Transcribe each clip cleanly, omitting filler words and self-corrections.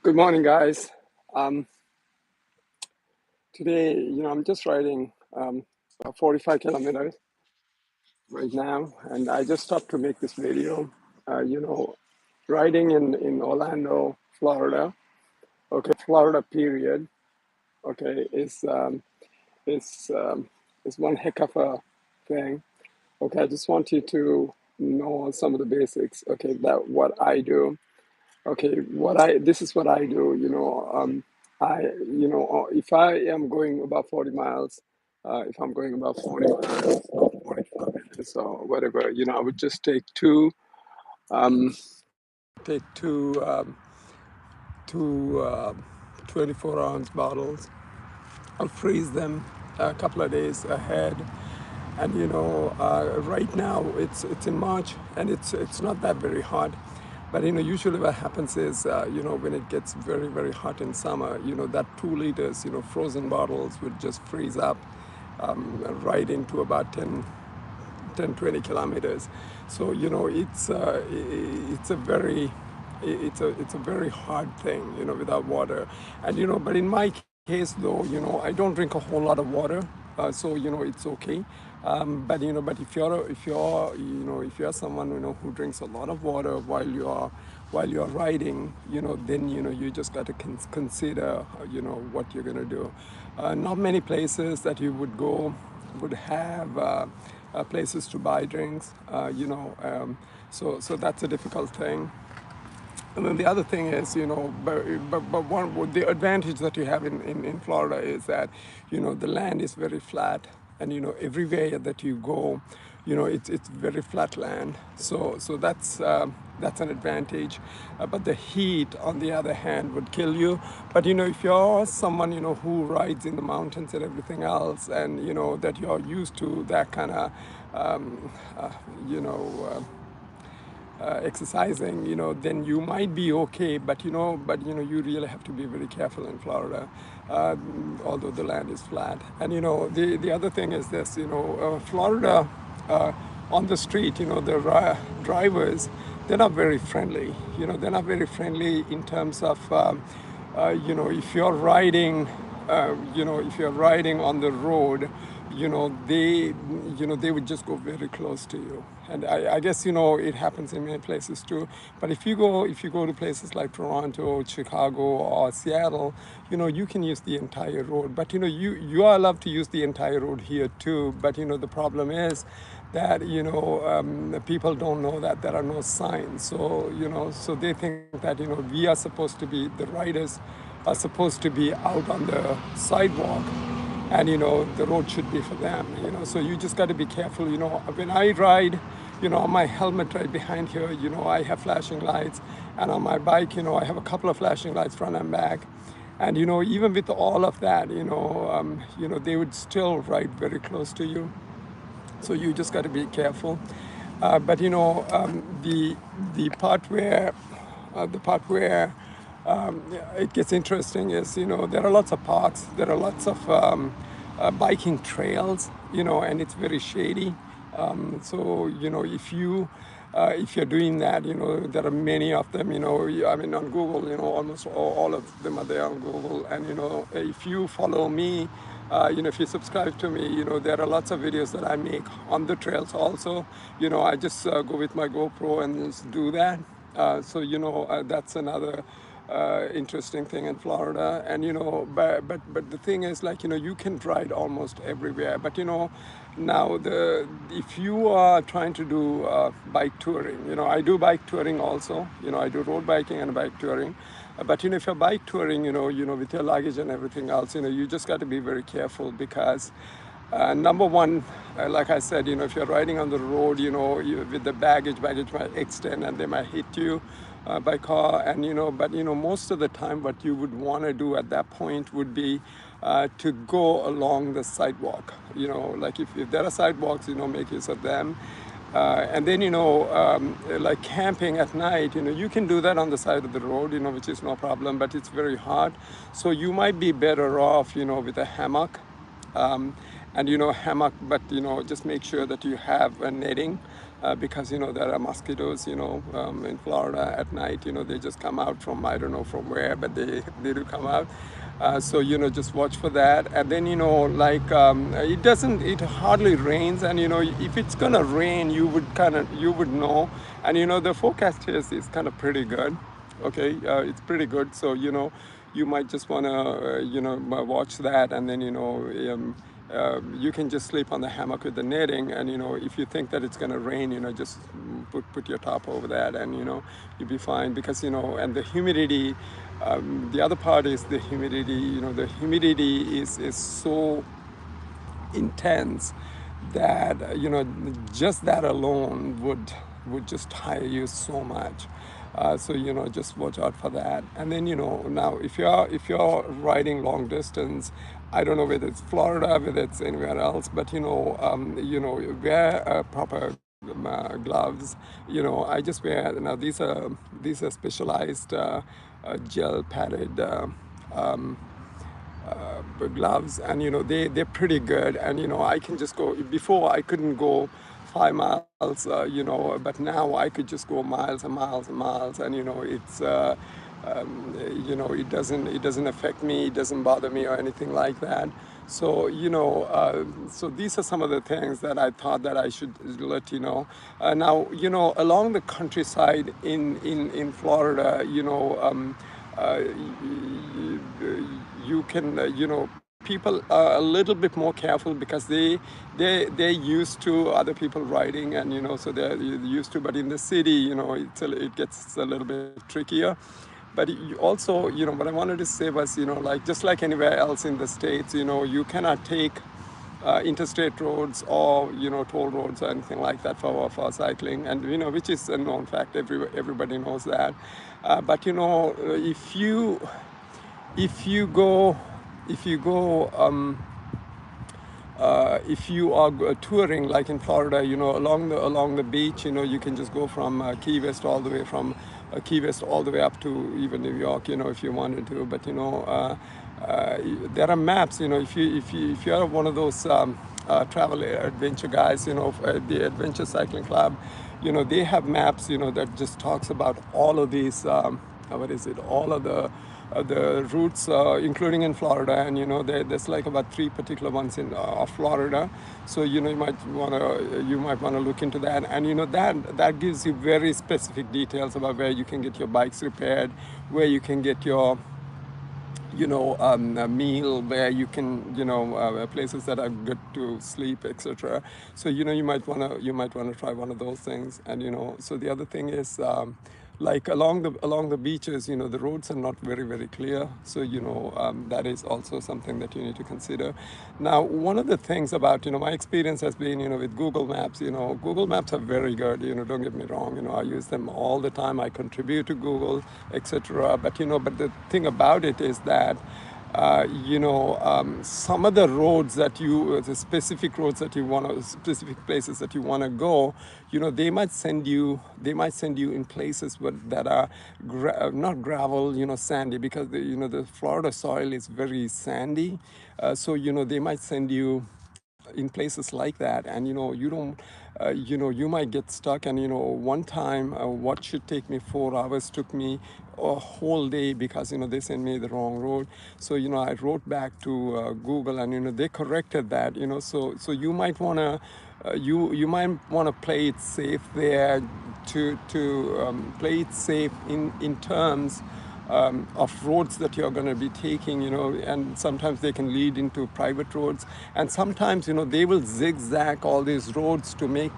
Good morning, guys. Um, Today, I'm just riding 45 kilometers right now, and I just stopped to make this video. Riding in Orlando, Florida. Okay, Florida period. Okay, is is one heck of a thing. Okay, I just want you to know some of the basics. Okay, that what I do. Okay, what I this is what I do. If I am going about 40 miles, if I'm going about 40 miles or 45 minutes or whatever, I would just um, take two 24-ounce bottles. I'll freeze them a couple of days ahead. And right now it's in March and it's not that very hot. But usually what happens is when it gets very very hot in summer, that 2 liters frozen bottles would just freeze up right into about 10, 20 kilometers. So it's a very it's a very hard thing, without water. And but in my case though, I don't drink a whole lot of water, so it's okay. But if you're someone who drinks a lot of water while you're riding, then you just got to consider what you're gonna do. Not many places that you would go would have places to buy drinks, so that's a difficult thing. And then the other thing is, the advantage that you have in Florida is that, the land is very flat, and everywhere that you go, it's very flat land. So that's an advantage. But the heat, on the other hand, would kill you. But if you're someone who rides in the mountains and everything else, and that you're used to that kind of, um, uh, you know. Exercising, then you might be okay. But you really have to be very careful in Florida, although the land is flat. And the other thing is this, Florida, on the street, the drivers, they're not very friendly. They're not very friendly in terms of, if you're riding, if you're riding on the road, they would just go very close to you. And I guess it happens in many places too. But if you go to places like Toronto, Chicago, or Seattle, you can use the entire road. But you are allowed to use the entire road here too. But the problem is that people don't know that there are no signs. So they think that we are supposed to be, the riders are supposed to be out on the sidewalk, and the road should be for them. So you just got to be careful. When I ride, on my helmet right behind here, I have flashing lights, and on my bike, I have a couple of flashing lights front and back. And even with all of that, they would still ride very close to you. So you just got to be careful. But the part where it gets interesting is, there are lots of parks, there are lots of biking trails, and it's very shady. So if you're doing that, there are many of them. I mean, on Google, almost all of them are there on Google. And if you follow me, if you subscribe to me, there are lots of videos that I make on the trails also. I just go with my GoPro and just do that. That's another interesting thing in Florida. And but the thing is, like, you can ride almost everywhere. But now if you are trying to do bike touring, I do bike touring also. I do road biking and bike touring. But if you're bike touring, with your luggage and everything else, you just got to be very careful, because number one, like I said, if you're riding on the road, with the baggage might extend and they might hit you by car. And but most of the time, what you would want to do at that point would be to go along the sidewalk. Like if there are sidewalks, make use of them. And then, like camping at night, you can do that on the side of the road, which is no problem, but it's very hard. So you might be better off, with a hammock. And hammock, but just make sure that you have a netting, because there are mosquitoes in Florida at night. They just come out from, I don't know from where, but they do come out. So just watch for that. And then like it hardly rains, and if it's gonna rain, you would know. And the forecast here is kind of pretty good. Okay, it's pretty good. So you might just want to watch that. And then you can just sleep on the hammock with the netting. And if you think that it's going to rain, just put your top over that, and you'll be fine. Because and the humidity, the other part is the humidity. The humidity is so intense that just that alone would just tire you so much. So just watch out for that. And then now if you're riding long distance, I don't know whether it's Florida, whether it's anywhere else, but wear proper gloves. I just wear, now these are specialized gel padded gloves, and they're pretty good. And I can just go. Before I couldn't go 5 miles, but now I could just go miles and miles and miles. And it's it doesn't affect me, it doesn't bother me or anything like that. So so these are some of the things that I thought that I should let you know. Now along the countryside in Florida, uh, you can people are a little bit more careful, because they're used to other people riding, and so they're used to. But in the city, it gets a little bit trickier. But also, what I wanted to say was, like just like anywhere else in the States, you cannot take interstate roads or toll roads or anything like that for cycling, and which is a known fact. Everybody knows that. But if you go if you are touring like in Florida, along the beach, you can just go from Key West all the way up to even New York, if you wanted to. But there are maps. If you're one of those travel adventure guys, the Adventure Cycling Club, they have maps, that just talks about all of these. All of the routes, including in Florida. And there's like about 3 particular ones in of Florida. So you might want to look into that. And that gives you very specific details about where you can get your bikes repaired, where you can get your a meal, where you can, places that are good to sleep, etc. So you might wanna try one of those things. And so the other thing is, like along the beaches, the roads are not very very clear. So that is also something that you need to consider. Now, one of the things about my experience has been with Google Maps. Google Maps are very good. Don't get me wrong. I use them all the time. I contribute to Google, etc. But but the thing about it is that some of the roads that the specific roads that you want to, specific places that you want to go, they might send you in places that are not gravel, sandy, because the Florida soil is very sandy. So they might send you in places like that. And you don't you might get stuck. And one time, what should take me 4 hours took me a whole day, because they sent me the wrong road. So I wrote back to Google, and they corrected that. So you might want to you might want to play it safe there, to play it safe in terms of roads that you're going to be taking. And sometimes they can lead into private roads, and sometimes they will zigzag all these roads to make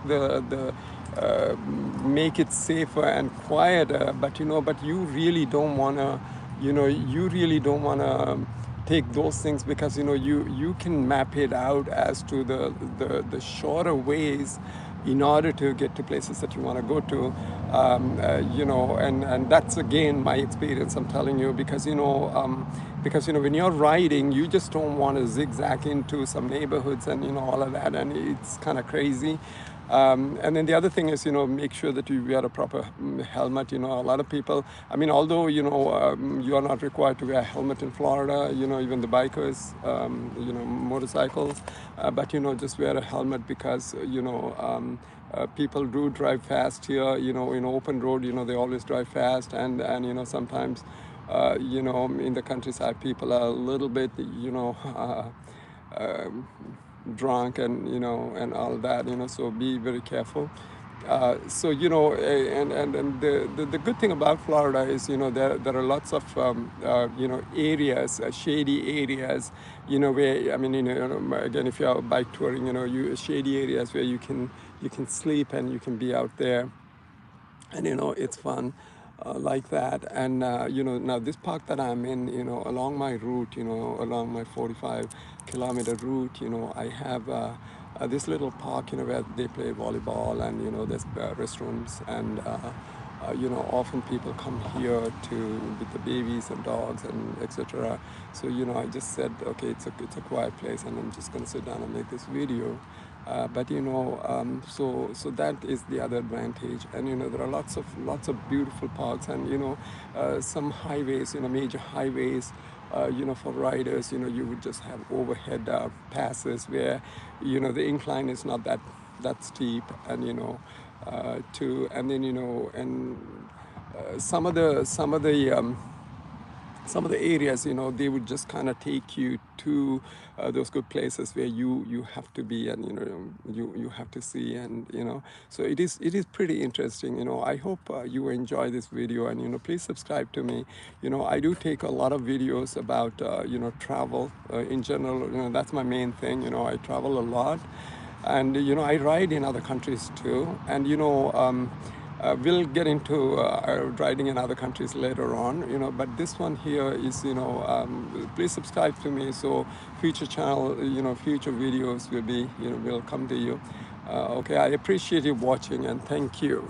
make it safer and quieter. But you really don't want to take those things, because you can map it out as to the shorter ways in order to get to places that you want to go to. And that's again my experience, I'm telling you. Because when you're riding, you just don't want to zigzag into some neighborhoods and all of that, and it's kind of crazy. And then the other thing is, make sure that you wear a proper helmet. A lot of people, although, you are not required to wear a helmet in Florida, even the bikers, motorcycles, but, just wear a helmet, because, people do drive fast here, you know, in open road, you know, they always drive fast, and you know, sometimes, you know, in the countryside, people are a little bit, you know, um, drunk and, you know, and all that, you know, so be very careful. So you know, and the good thing about Florida is, you know, there are lots of you know, areas, shady areas, you know, where, I mean, you know, again, if you're bike touring, you know, you shady areas where you can sleep and you can be out there, and you know, it's fun, like that. And you know, now this park that I'm in, you know, along my route, you know, along my 45-kilometer route, you know, I have this little park, you know, where they play volleyball, and you know, there's restrooms, and you know, often people come here to with the babies and dogs and etc. So you know, I just said, okay, it's a quiet place, and I'm just gonna sit down and make this video. But you know, so that is the other advantage. And you know, there are lots of beautiful parks, and you know, some highways, you know, major highways, you know, for riders, you know, you would just have overhead passes where, you know, the incline is not that steep, and you know, and then you know, and some of the areas, you know, they would just kind of take you to those good places where you have to be, and you know, you have to see, and you know, so it is pretty interesting. You know, I hope you enjoy this video, and you know, please subscribe to me. You know, I do take a lot of videos about you know, travel in general. You know, that's my main thing. You know, I travel a lot, and you know, I ride in other countries too, and you know, we'll get into riding in other countries later on, you know, but this one here is, you know, please subscribe to me, so future channel, you know, future videos will be, you know, will come to you. Okay, I appreciate you watching, and thank you.